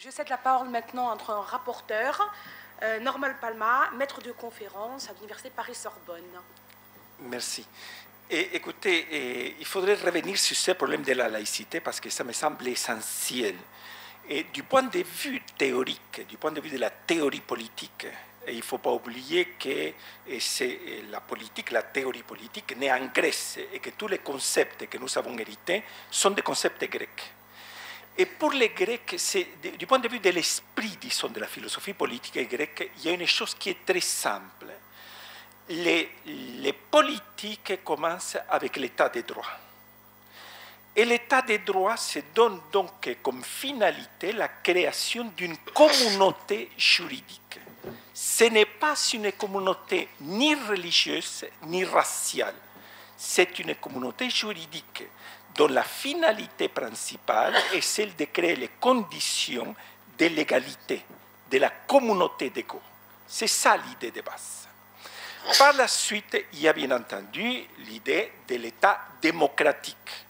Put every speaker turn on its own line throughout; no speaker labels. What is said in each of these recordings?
Je cède la parole maintenant entre un rapporteur, Normal Palma, maître de conférence à l'Université Paris-Sorbonne.
Merci. Et, écoutez, il faudrait revenir sur ce problème de la laïcité parce que ça me semble essentiel. Et du point de vue théorique, du point de vue de la théorie politique, il ne faut pas oublier que c'est la politique, la théorie politique née en Grèce et que tous les concepts que nous avons hérités sont des concepts grecs. Et pour les Grecs, du point de vue de l'esprit, disons, de la philosophie politique grecque, il y a une chose qui est très simple. Les politiques commencent avec l'état de droit. Et l'état de droit se donne donc comme finalité la création d'une communauté juridique. Ce n'est pas une communauté ni religieuse ni raciale. C'est une communauté juridique dont la finalité principale est celle de créer les conditions de l'égalité, de la communauté d'égaux. C'est ça l'idée de base. Par la suite, il y a bien entendu l'idée de l'État démocratique,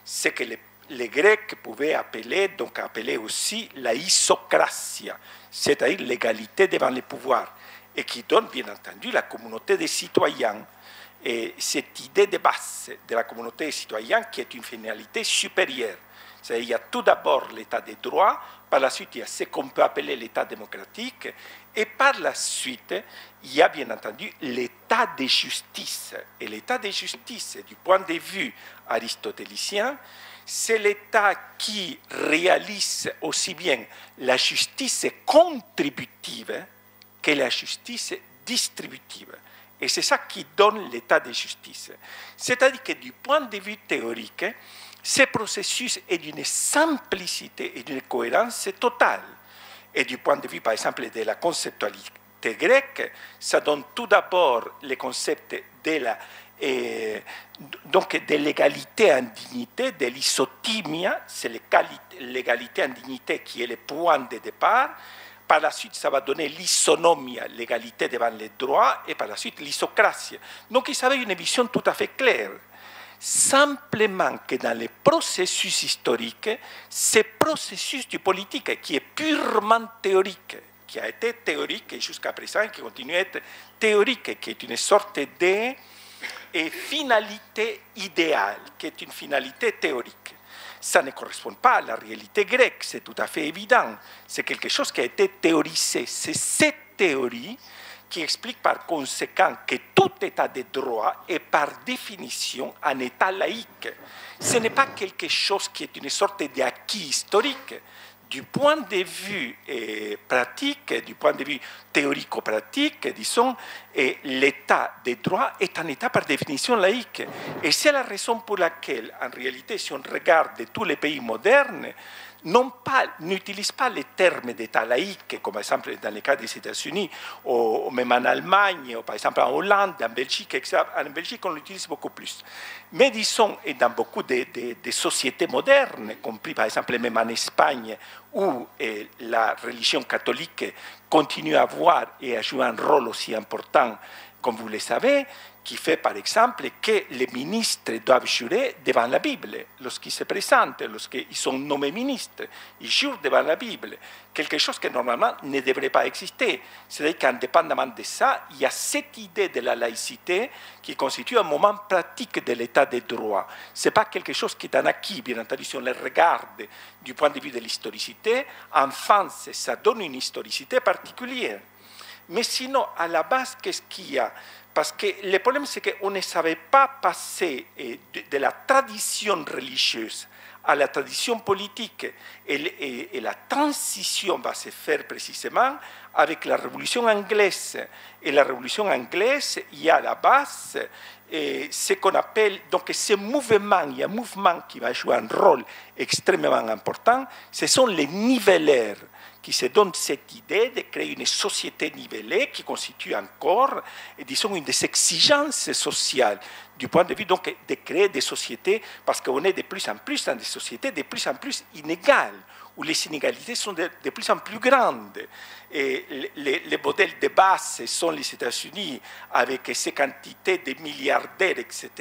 ce que les Grecs pouvaient appeler aussi la isocratie, c'est-à-dire l'égalité devant les pouvoirs, et qui donne bien entendu la communauté des citoyens. Et cette idée de base de la communauté des citoyens qui est une finalité supérieure. C'est-à-dire, il y a tout d'abord l'état de droit, par la suite il y a ce qu'on peut appeler l'état démocratique, et par la suite il y a bien entendu l'état de justice. Et l'état de justice, du point de vue aristotélicien, c'est l'état qui réalise aussi bien la justice contributive que la justice distributive. Et c'est ça qui donne l'état de justice. C'est-à-dire que du point de vue théorique, ce processus est d'une simplicité et d'une cohérence totale. Et du point de vue, par exemple, de la conceptualité grecque, ça donne tout d'abord le concept de l'égalité en dignité, de l'isotimia, c'est l'égalité en dignité qui est le point de départ. Par la suite, ça va donner l'isonomia, l'égalité devant les droits, et par la suite, l'isocratie. Donc, ils avaient une vision tout à fait claire. Simplement que dans les processus historiques, ce processus du politique qui est purement théorique, qui a été théorique jusqu'à présent, qui continue à être théorique, qui est une sorte de finalité idéale, qui est une finalité théorique. Ça ne correspond pas à la réalité grecque, c'est tout à fait évident. C'est quelque chose qui a été théorisé. C'est cette théorie qui explique par conséquent que tout état de droit est par définition un état laïque. Ce n'est pas quelque chose qui est une sorte d'acquis historique. Du point de vue pratique, du point de vue théorico-pratique, disons, l'état de droit est un état par définition laïque. Et c'est la raison pour laquelle, en réalité, si on regarde tous les pays modernes, n'utilisent pas les termes d'état laïque, comme par exemple dans le cas des États-Unis, ou même en Allemagne, ou par exemple en Hollande, en Belgique, etc. En Belgique, on l'utilise beaucoup plus. Mais disons, et dans beaucoup de sociétés modernes, compris par exemple même en Espagne, où la religion catholique continue à avoir et à jouer un rôle aussi important, comme vous le savez, qui fait par exemple que les ministres doivent jurer devant la Bible lorsqu'ils se présentent, lorsqu'ils sont nommés ministres. Ils jurent devant la Bible, quelque chose qui normalement ne devrait pas exister. C'est-à-dire qu'indépendamment de ça, il y a cette idée de la laïcité qui constitue un moment pratique de l'état de droit. Ce n'est pas quelque chose qui est un acquis, bien entendu, si on le regarde du point de vue de l'historicité. En France, ça donne une historicité particulière. Mais sinon, à la base, qu'est-ce qu'il y a? Parce que le problème, c'est qu'on ne savait pas passer de la tradition religieuse à la tradition politique. Et la transition va se faire précisément avec la Révolution anglaise. Et la Révolution anglaise, il y a à la base ce qu'on appelle, donc ce mouvement, il y a un mouvement qui va jouer un rôle extrêmement important, ce sont les nivelaires, qui se donne cette idée de créer une société nivellée qui constitue encore, disons, une des exigences sociales du point de vue donc de créer des sociétés, parce qu'on est de plus en plus dans des sociétés de plus en plus inégales, où les inégalités sont de plus en plus grandes. Et les modèles de base sont les États-Unis, avec ces quantités de milliardaires, etc.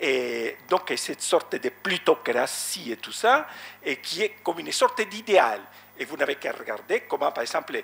Et donc cette sorte de plutocratie et tout ça, et qui est comme une sorte d'idéal. Et vous n'avez qu'à regarder comment, par exemple,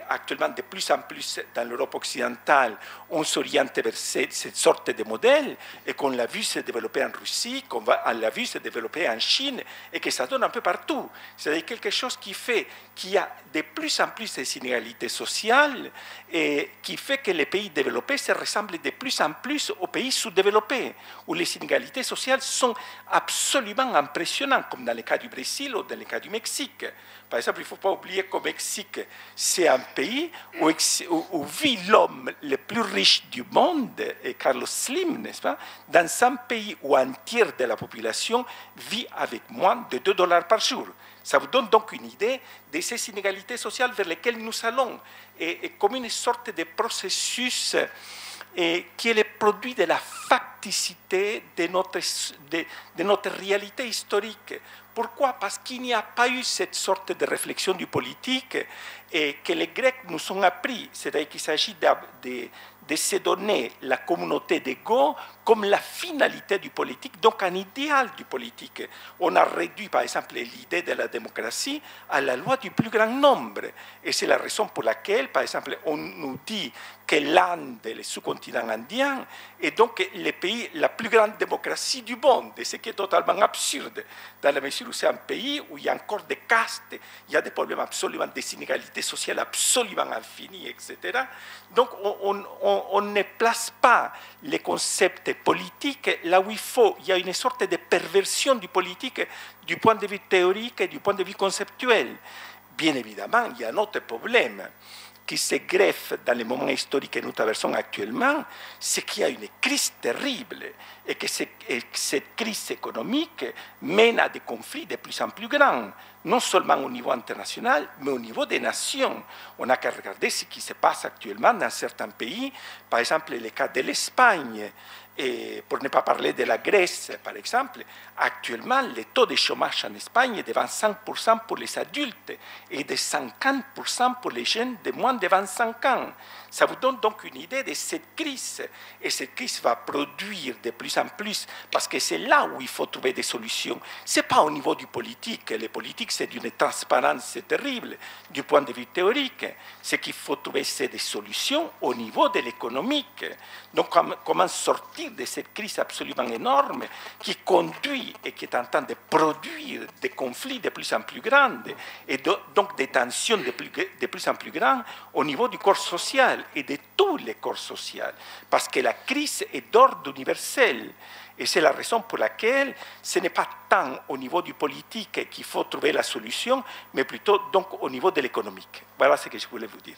actuellement, de plus en plus dans l'Europe occidentale, on s'oriente vers cette sorte de modèle et qu'on l'a vu se développer en Russie, qu'on l'a vu se développer en Chine et que ça donne un peu partout. C'est-à-dire quelque chose qui fait qu'il y a de plus en plus des inégalités sociales et qui fait que les pays développés se ressemblent de plus en plus aux pays sous-développés, où les inégalités sociales sont absolument impressionnantes, comme dans le cas du Brésil ou dans le cas du Mexique. Par exemple, il ne faut pas oublier qu'au Mexique, c'est un pays où vit l'homme le plus riche du monde, et Carlos Slim, n'est-ce pas, dans un pays où un tiers de la population vit avec moins de $2 par jour. Ça vous donne donc une idée de ces inégalités sociales vers lesquelles nous allons, et comme une sorte de processus qui est le produit de la facticité de notre réalité historique. Pourquoi? Parce qu'il n'y a pas eu cette sorte de réflexion du politique et que les Grecs nous ont appris. C'est-à-dire qu'il s'agit de se donner la communauté d'ego comme la finalité du politique, donc un idéal du politique. On a réduit, par exemple, l'idée de la démocratie à la loi du plus grand nombre. Et c'est la raison pour laquelle, par exemple, on nous dit que l'Inde, le sous-continent indien, est donc le pays, la plus grande démocratie du monde, ce qui est totalement absurde, dans la mesure où c'est un pays où il y a encore des castes, il y a des problèmes absolument, des inégalités sociales absolument infinies, etc. Donc on ne place pas les concepts politiques là où il faut. Il y a une sorte de perversion du politique du point de vue théorique et du point de vue conceptuel. Bien évidemment, il y a un autre problème qui se greffe dans le moment historique que nous traversons actuellement, c'est qu'il y a une crise terrible et que cette crise économique mène à des conflits de plus en plus grands, non seulement au niveau international, mais au niveau des nations. On n'a qu'à regarder ce qui se passe actuellement dans certains pays, par exemple le cas de l'Espagne, et pour ne pas parler de la Grèce, par exemple. Actuellement, le taux de chômage en Espagne est de 25% pour les adultes et de 50% pour les jeunes de moins de 25 ans. Ça vous donne donc une idée de cette crise. Et cette crise va produire de plus en plus, parce que c'est là où il faut trouver des solutions. Ce n'est pas au niveau du politique. Le politique, c'est d'une transparence terrible du point de vue théorique. Ce qu'il faut trouver, c'est des solutions au niveau de l'économique. Donc, comment sortir de cette crise absolument énorme qui conduit et qui est en train de produire des conflits de plus en plus grands et donc des tensions de plus en plus grandes au niveau du corps social et de tous les corps sociaux. Parce que la crise est d'ordre universel. Et c'est la raison pour laquelle ce n'est pas tant au niveau du politique qu'il faut trouver la solution, mais plutôt donc au niveau de l'économique. Voilà ce que je voulais vous dire.